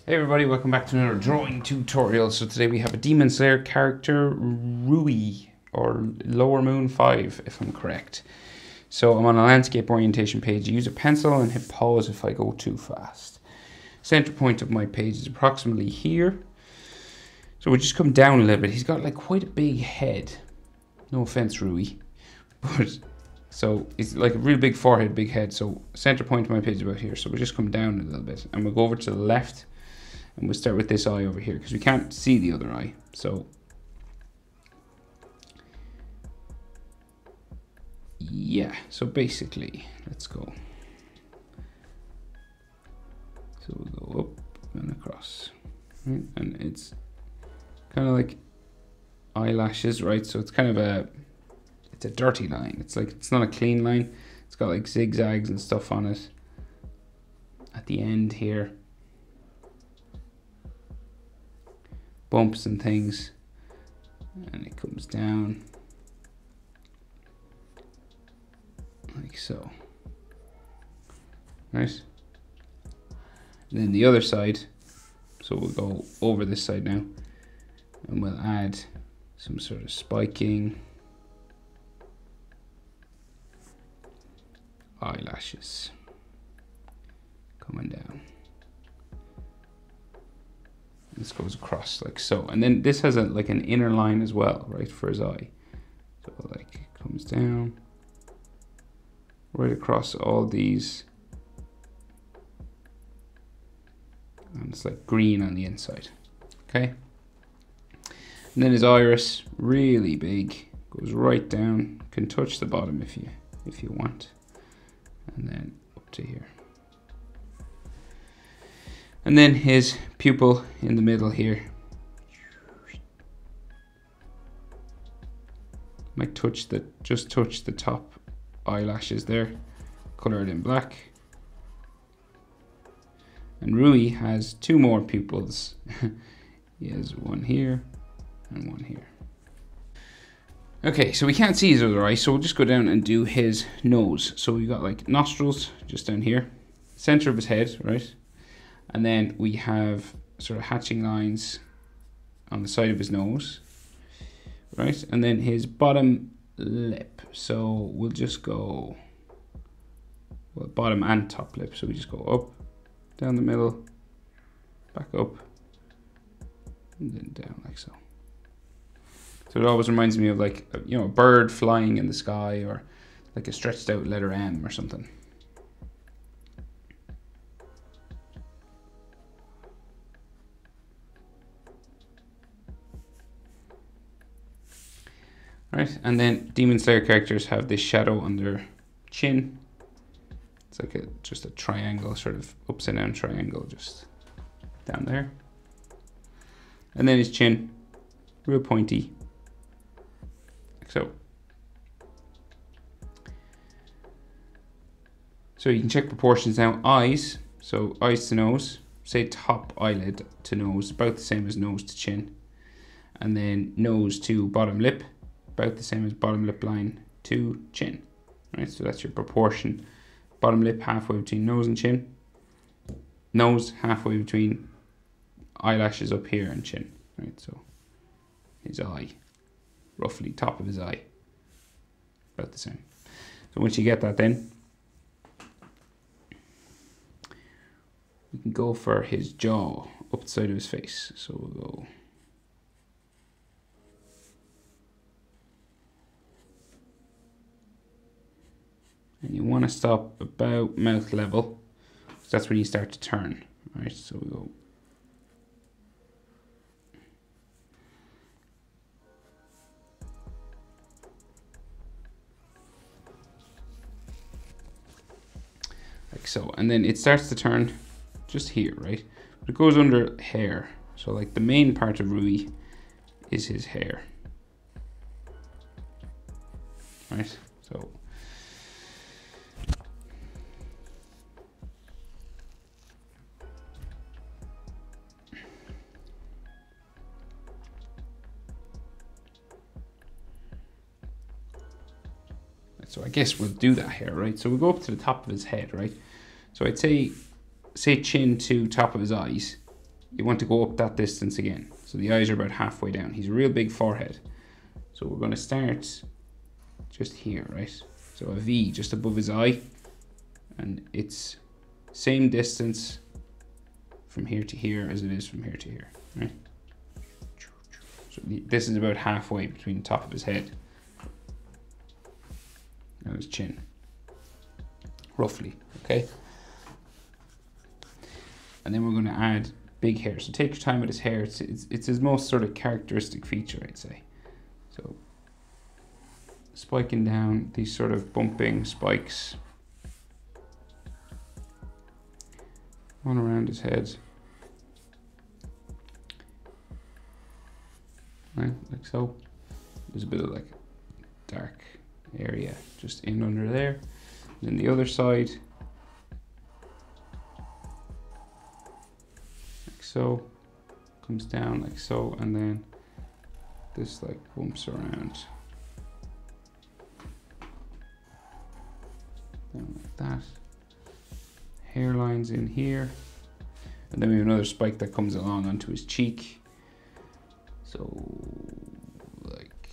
Hey everybody, welcome back to another drawing tutorial. So today we have a Demon Slayer character, Rui, or Lower Moon 5 if I'm correct. So I'm on a landscape orientation page. Use a pencil and hit pause if I go too fast. Center point of my page is approximately here. So we just come down a little bit. He's got like quite a big head. No offense, Rui. But so it's like a real big forehead, big head. So center point of my page is about here. So we'll just come down a little bit and we'll go over to the left. And we'll start with this eye over here because we can't see the other eye. So yeah, so basically, let's go. So we'll go up and across, right? And it's kind of like eyelashes, right? So it's kind of it's a dirty line. It's like, it's not a clean line. It's got like zigzags and stuff on it at the end here. Bumps and things, and it comes down like so, right? And then the other side, so we'll go over this side now, and we'll add some sort of spiking, eyelashes coming down. This goes across like so, and then this has like an inner line as well, right, for his eye. So like it comes down right across all these, and it's like green on the inside. Okay, and then his iris, really big, goes right down. Can touch the bottom if you want, and then up to here. And then his pupil in the middle here. Might just touch the top eyelashes there, colored in black. And Rui has two more pupils. He has one here and one here. Okay, so we can't see his other eye, so we'll just go down and do his nose. So we've got like nostrils just down here, center of his head, right? And then we have sort of hatching lines on the side of his nose, right? And then his bottom lip. So we'll just go, well, bottom and top lip. So we just go up, down the middle, back up, and then down like so. So it always reminds me of like, you know, a bird flying in the sky, or like a stretched out letter M or something. Right, and then Demon Slayer characters have this shadow on their chin. It's like just a triangle, sort of upside down triangle, just down there. And then his chin, real pointy, like so. So you can check proportions now. Eyes, so eyes to nose, say top eyelid to nose, about the same as nose to chin. And then nose to bottom lip, about the same as bottom lip line to chin, right? So that's your proportion. Bottom lip halfway between nose and chin. Nose halfway between eyelashes up here and chin, right? So his eye, roughly top of his eye, about the same. So once you get that, then we can go for his jaw, up the side of his face. So we'll go. And you want to stop about mouth level. So that's when you start to turn. Right, so we go. Like so. And then it starts to turn just here, right? But it goes under hair. So like the main part of Rui is his hair. Right? So I guess we'll do that here, right? So we'll go up to the top of his head, right? So I'd say chin to top of his eyes, you want to go up that distance again. So the eyes are about halfway down. He's a real big forehead. So we're going to start just here, right? So a V just above his eye, and it's same distance from here to here as it is from here to here, right? So this is about halfway between the top of his head and his chin, roughly, okay? And then we're going to add big hair. So take your time with his hair. It's his most sort of characteristic feature, I'd say. So spiking down, these sort of bumping spikes on around his head. Right, like so. There's a bit of like dark area just in under there. And then the other side, like so, comes down like so, and then this like bumps around down like that. Hairlines in here, and then we have another spike that comes along onto his cheek. So like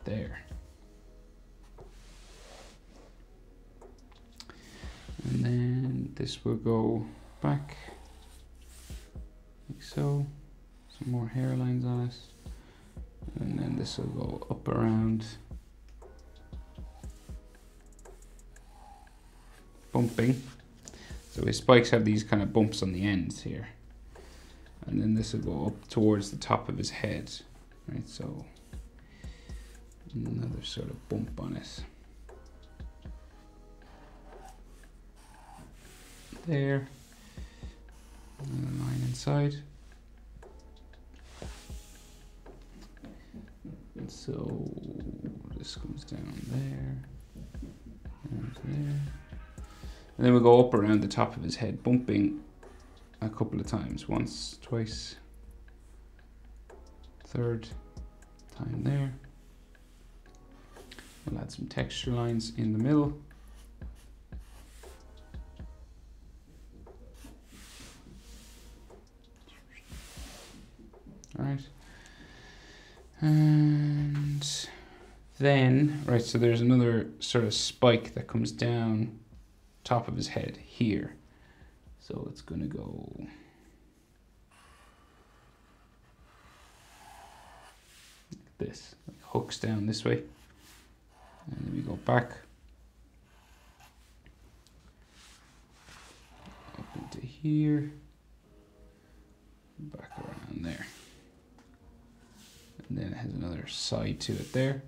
there. And then this will go back like so. Some more hairlines on it. And then this will go up around, bumping. So his spikes have these kind of bumps on the ends here. And then this will go up towards the top of his head, right? So another sort of bump on it. There. And a line inside. And so this comes down there and there. And then we'll go up around the top of his head, bumping a couple of times. Once, twice, third time there. We'll add some texture lines in the middle. All right. And then, right, so there's another sort of spike that comes down top of his head here. So it's going to go like this, like hooks down this way. And then we go back up into here, back around there. And then it has another side to it there.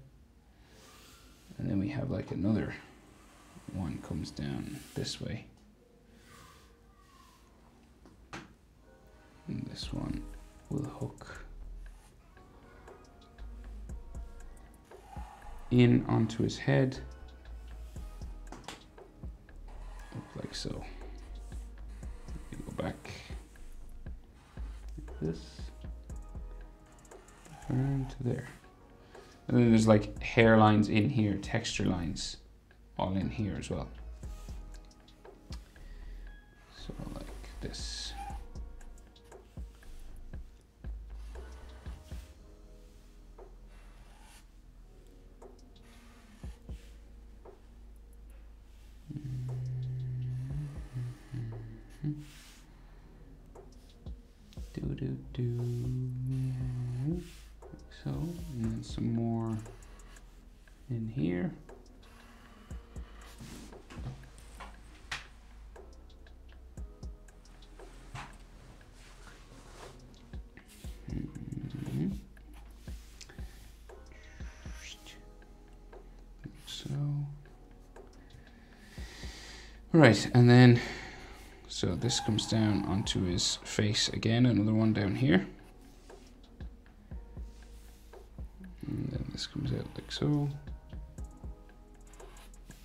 And then we have like another one comes down this way. And this one will hook in onto his head, up like so. We go back like this, around to there. And then there's like hairlines in here, texture lines all in here as well. So like this. Like so, and then some more in here. So, right, and then so this comes down onto his face again, another one down here. And then this comes out like so.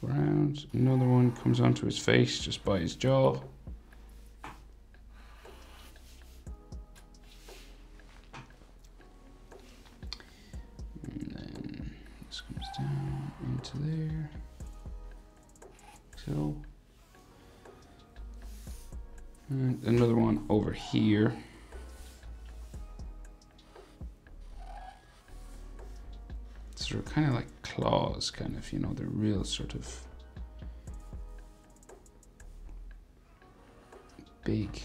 Around, another one comes onto his face just by his jaw. And then This comes down into there. So. And another one over here. So they're kind of like claws, kind of, you know, they're real sort of big.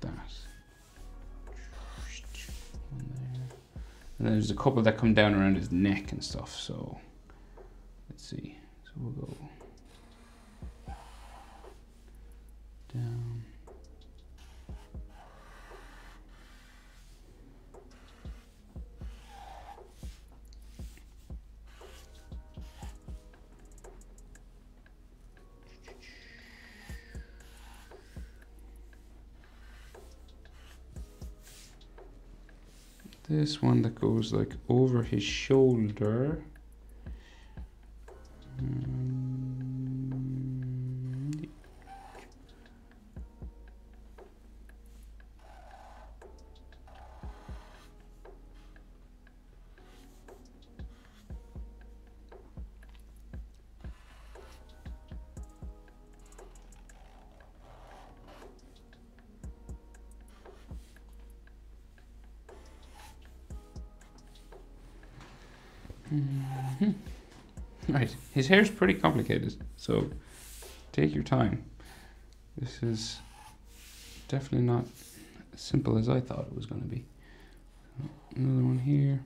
That. One there. And then there's a couple that come down around his neck and stuff, so let's see. So we'll go down. This one that goes like over his shoulder. Right, his hair's pretty complicated, so take your time. This is definitely not as simple as I thought it was going to be. Another one here.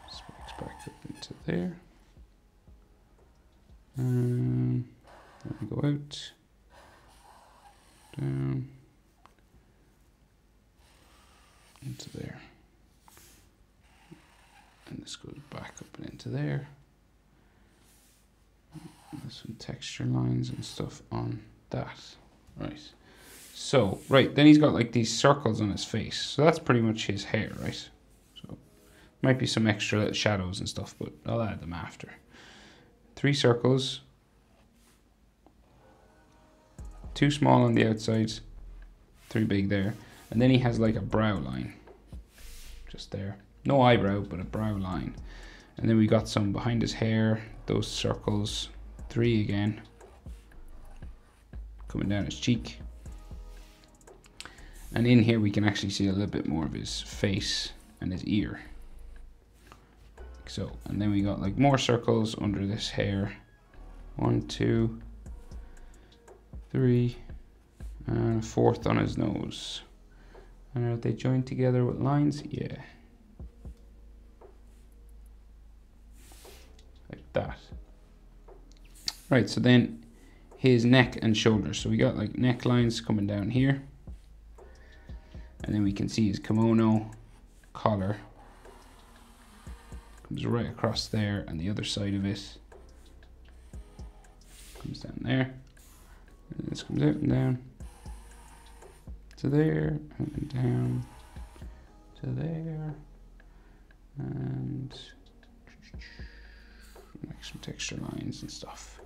Spikes back up into there. And then we go out, down, into there. And this goes back up and into there. And there's some texture lines and stuff on that. Right. So, right, then he's got like these circles on his face. So that's pretty much his hair, right? So, might be some extra shadows and stuff, but I'll add them after. 3 circles. 2 small on the outside. 3 big there. And then he has like a brow line. Just there. No eyebrow, but a brow line. And then we got some behind his hair, those circles, 3 again, coming down his cheek. And in here we can actually see a little bit more of his face and his ear. Like so, and then we got like more circles under this hair. 1, 2, 3, and a 4th on his nose. And are they joined together with lines? Yeah. Like that. Right, so then his neck and shoulders. So we got like neck lines coming down here. And then we can see his kimono collar comes right across there, and the other side of it comes down there. And this comes out and down to there, and down to there, and make some texture lines and stuff.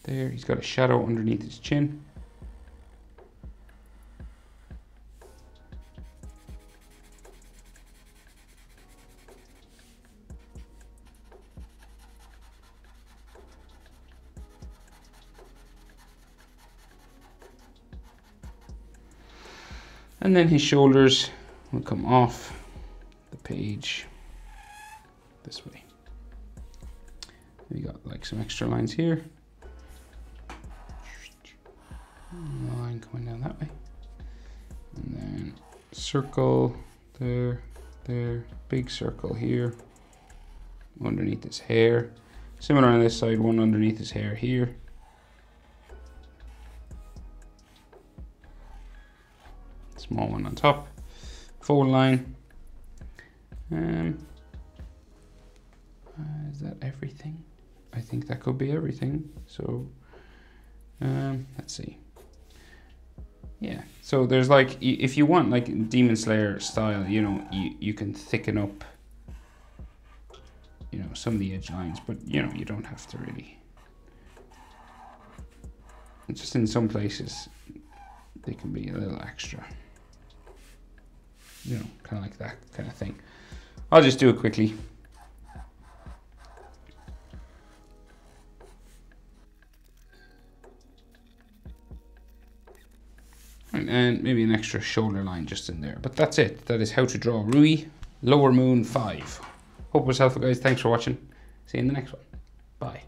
There, he's got a shadow underneath his chin. And then his shoulders will come off the page this way. We got like some extra lines here. Line coming down that way. And then circle there, there, big circle here. Underneath his hair. Similar on this side, one underneath his hair here. Small one on top. Fold line. Is that everything? I think that could be everything. So, let's see. Yeah, so there's like, if you want like Demon Slayer style, you know, you can thicken up, you know, some of the edge lines, but you know, you don't have to really. just in some places they can be a little extra, you know, kind of like that kind of thing. I'll just do it quickly. And maybe an extra shoulder line just in there. But that's it. That is how to draw Rui Lower Moon 5. Hope it was helpful, guys. Thanks for watching. See you in the next one. Bye.